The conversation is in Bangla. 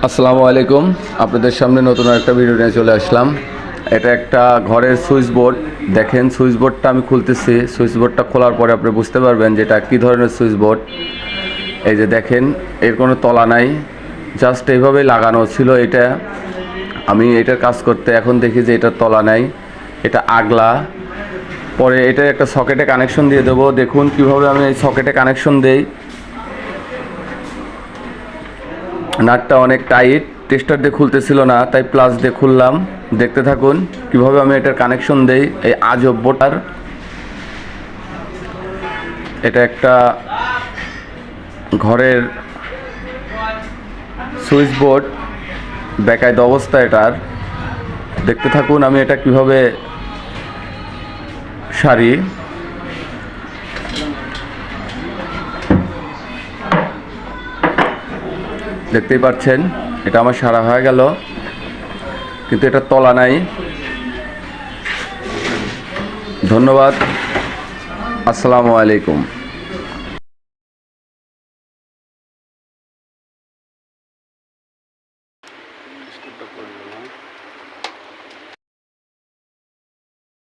আসসালামু আলাইকুম। আপনাদের সামনে নতুন একটা ভিডিও নিয়ে চলে আসলাম। এটা একটা ঘরের সুইচ বোর্ড। দেখেন সুইচ বোর্ডটা আমি খুলতেছি। সুইচ বোর্ডটা খোলার পরে আপনি বুঝতে পারবেন যে এটা কী ধরনের সুইচ বোর্ড। এই যে দেখেন, এর কোনো তলা নাই, জাস্ট এইভাবেই লাগানো ছিল। এটা আমি এটার কাজ করতে এখন দেখি যে এটার তলা নাই, এটা আগলা। পরে এটা একটা সকেটে কানেকশন দিয়ে দেবো। দেখুন কিভাবে আমি এই সকেটে কানেকশন দেই। নাটটা অনেক টাইট, টেস্টার দিয়ে খুলতেছিল না, তাই প্লাস দিয়ে খুললাম। দেখতে থাকুন কিভাবে আমি এটার কানেকশন দেই। এই আজব বোর্ডটার, এটা একটা ঘরের সুইচ বোর্ড, বেকায়দ অবস্থা এটার। দেখতে থাকুন আমি এটা কিভাবে সারি। দেখতেই পাচ্ছেন এটা আমার সারা হয়ে গেল, কিন্তু এটা তলা নাই। ধন্যবাদ। আসসালামু আলাইকুম।